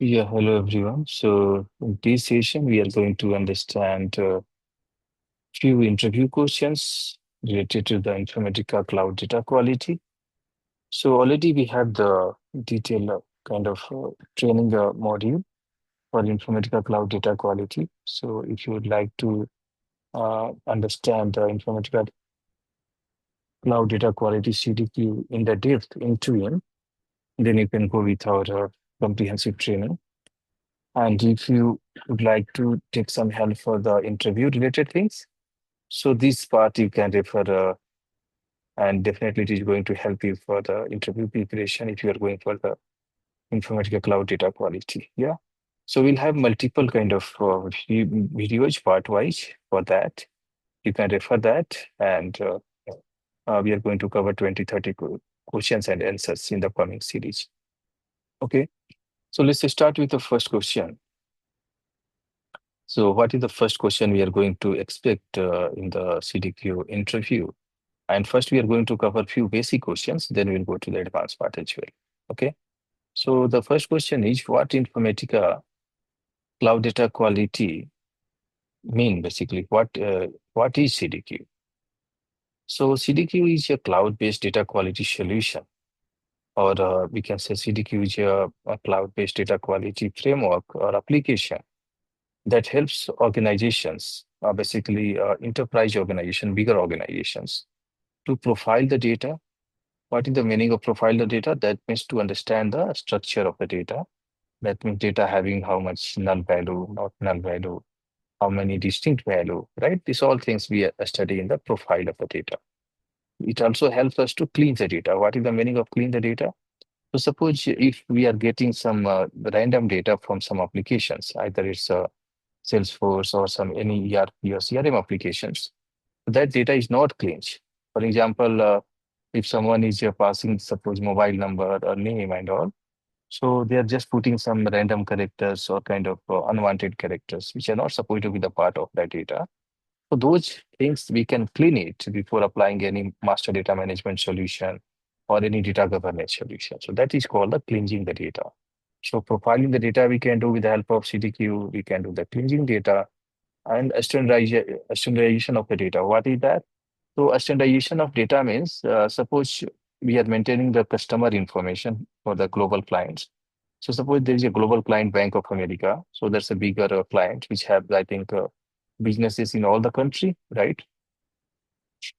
Yeah, hello everyone. So in this session, we are going to understand a few interview questions related to the Informatica cloud data quality. So already we have the detailed training module for Informatica cloud data quality. So if you would like to understand the Informatica cloud data quality CDQ in the depth into it, then you can go with our comprehensive training. And if you would like to take some help for the interview related things, so this part you can refer, and definitely it is going to help you for the interview preparation if you are going for the Informatica Cloud data quality. Yeah. So we'll have multiple kind of videos part-wise for that. You can refer that, and we are going to cover 20, 30 questions and answers in the coming series. Okay. So let's start with the first question. So what is the first question we are going to expect in the CDQ interview? And first, we are going to cover a few basic questions, then we'll go to the advanced part as well. Okay. So the first question is, what Informatica cloud data quality mean basically? What is CDQ? So CDQ is a cloud-based data quality solution, or we can say CDQ is a cloud-based data quality framework or application that helps organizations, basically enterprise organization, bigger organizations, to profile the data. What is the meaning of profile the data? That means to understand the structure of the data. That means data having how much null value, not null value, how many distinct value, right? These all things we study in the profile of the data. It also helps us to clean the data. What is the meaning of clean the data? So suppose if we are getting some random data from some applications, either it's Salesforce or some any ERP or CRM applications, that data is not cleaned. For example, if someone is passing, suppose mobile number or name and all, so they are just putting some random characters or kind of unwanted characters, which are not supposed to be the part of that data. So those things we can clean it before applying any master data management solution or any data governance solution. So that is called the cleansing the data. So profiling the data we can do with the help of CDQ, we can do the cleansing data and standardization of the data. What is that? So a standardization of data means, suppose we are maintaining the customer information for the global clients. So suppose there is a global client, Bank of America. So that's a bigger client which have, I think, businesses in all the country, right?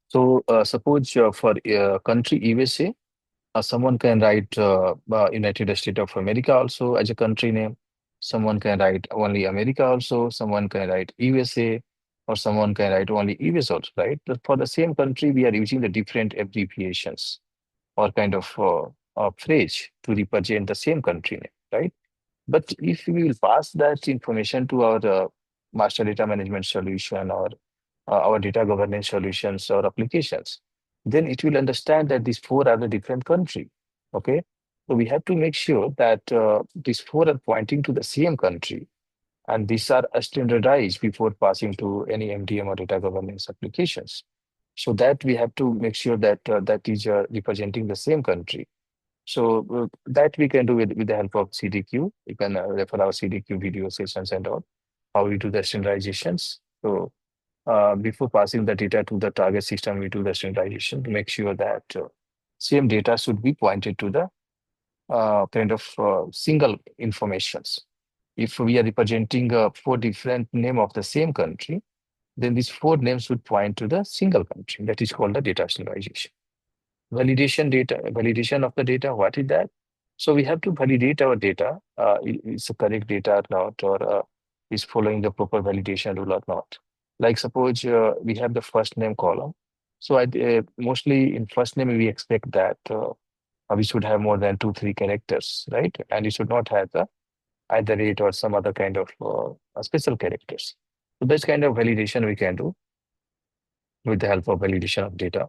So suppose for country USA, someone can write United States of America also as a country name. Someone can write only America also. Someone can write USA, or someone can write only US also, right? But for the same country, we are using the different abbreviations or kind of phrase to represent the same country name, right? But if we will pass that information to our master data management solution or our data governance solutions or applications, then it will understand that these four are the different country. Okay. So we have to make sure that these four are pointing to the same country, and these are standardized before passing to any MDM or data governance applications. So that we have to make sure that that is representing the same country. So that we can do with the help of CDQ. You can refer our CDQ video sessions and all, how we do the standardizations. So before passing the data to the target system, we do the standardization to make sure that same data should be pointed to the single informations. If we are representing four different name of the same country, then these four names would point to the single country. That is called the data standardization. Validation of the data, what is that? So we have to validate our data. Is the correct data or not, or is following the proper validation rule or not? Like suppose we have the first name column. So mostly in first name, we expect that we should have more than two, three characters, right? And it should not have the either it or some other kind of special characters. So this kind of validation we can do with the help of validation of data.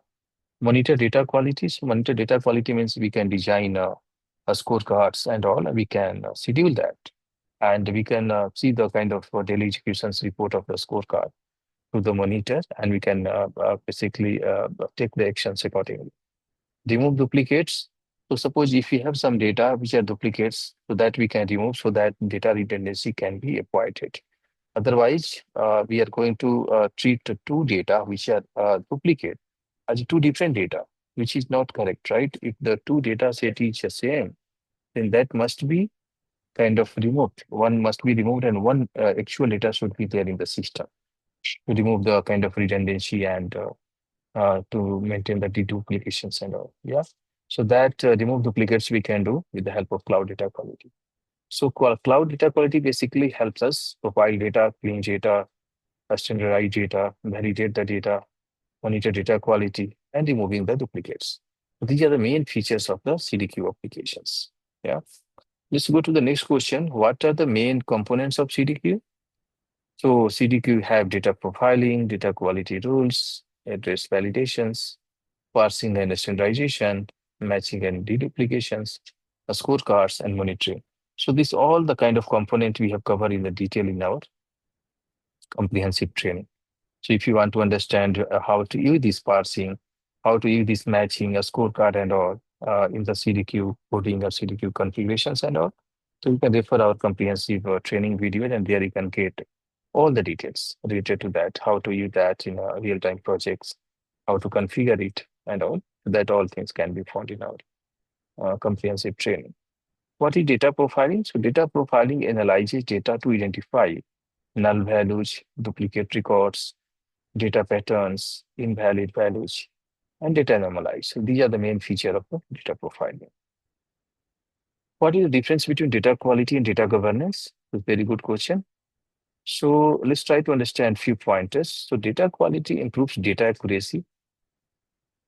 Monitor data quality. So monitor data quality means we can design a scorecards and all. We can schedule that, and we can see the kind of daily executions report of the scorecard to the monitor, and we can basically take the actions accordingly. Remove duplicates. So suppose if we have some data which are duplicates, so that we can remove so that data redundancy can be avoided. Otherwise, we are going to treat the two data which are duplicate as two different data, which is not correct, right? If the two data set is the same, then that must be kind of removed. One must be removed and one actual data should be there in the system to remove the kind of redundancy and to maintain the deduplications and all. Yeah. So that remove duplicates we can do with the help of cloud data quality. So cloud data quality basically helps us profile data, clean data, standardize data, validate the data, monitor data quality, and removing the duplicates. So these are the main features of the CDQ applications. Yeah. Let's go to the next question. What are the main components of CDQ? So CDQ have data profiling, data quality rules, address validations, parsing and standardization, matching and deduplications, scorecards, and monitoring. So this all the kind of component we have covered in the detail in our comprehensive training. So if you want to understand how to use this parsing, how to use this matching, a scorecard and all in the CDQ coding or CDQ configurations and all, so you can refer our comprehensive training video and there you can get all the details related to that, how to use that in real-time projects, how to configure it and all. That all things can be found in our comprehensive training. What is data profiling? So data profiling analyzes data to identify null values, duplicate records, data patterns, invalid values, and data anomalies. So these are the main feature of the data profiling. What is the difference between data quality and data governance? It's a very good question. So let's try to understand few pointers. So data quality improves data accuracy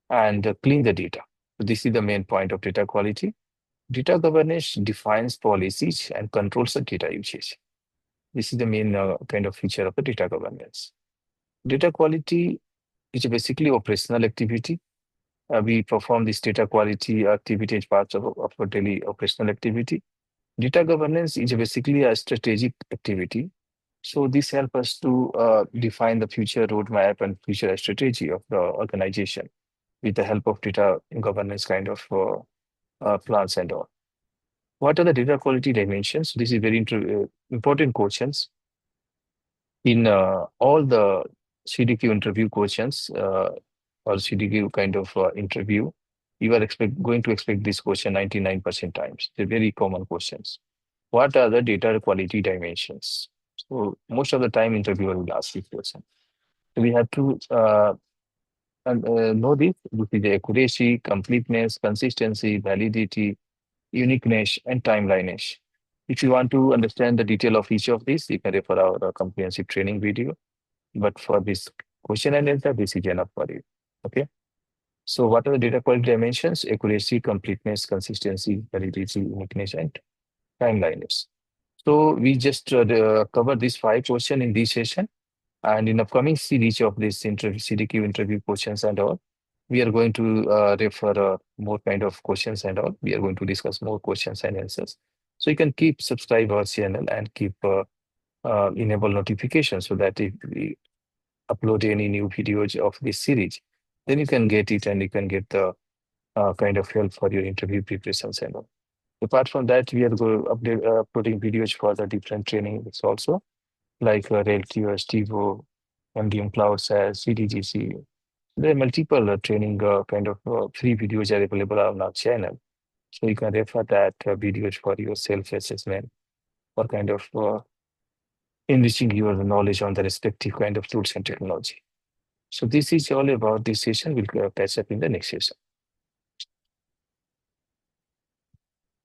and clean the data. So this is the main point of data quality. Data governance defines policies and controls the data usage. This is the main kind of feature of the data governance. Data quality is basically operational activity. We perform this data quality activity as part of a daily operational activity. Data governance is basically a strategic activity. So this helps us to define the future roadmap and future strategy of the organization with the help of data governance kind of plans and all. What are the data quality dimensions? This is very important questions. In all the CDQ interview questions or CDQ kind of interview, you are going to expect this question 99% times. They're very common questions. What are the data quality dimensions? So most of the time interviewer will ask this question. So we have to know this. This is the accuracy, completeness, consistency, validity, uniqueness, and timeliness. If you want to understand the detail of each of these, you can refer our comprehensive training video. But for this question and answer, this is enough for you. Okay. So what are the data quality dimensions? Accuracy, completeness, consistency, validity, uniqueness, and timeliness. So we just covered these 5 questions in this session. And in upcoming series of this interview, CDQ interview questions and all, we are going to refer more kind of questions and all. We are going to discuss more questions and answers. So you can keep subscribe our channel and keep enable notifications so that if we upload any new videos of this series, then you can get it and you can get the kind of help for your interview preparations and all. Apart from that, we are going uploading videos for the different trainings also, like RailQS, TiVo, MDM Cloud SaaS, CDGC. There are multiple training kind of free videos are available on our channel. So you can refer that videos for your self-assessment or kind of enriching your knowledge on the respective kind of tools and technology. So this is all about this session. We'll catch up in the next session.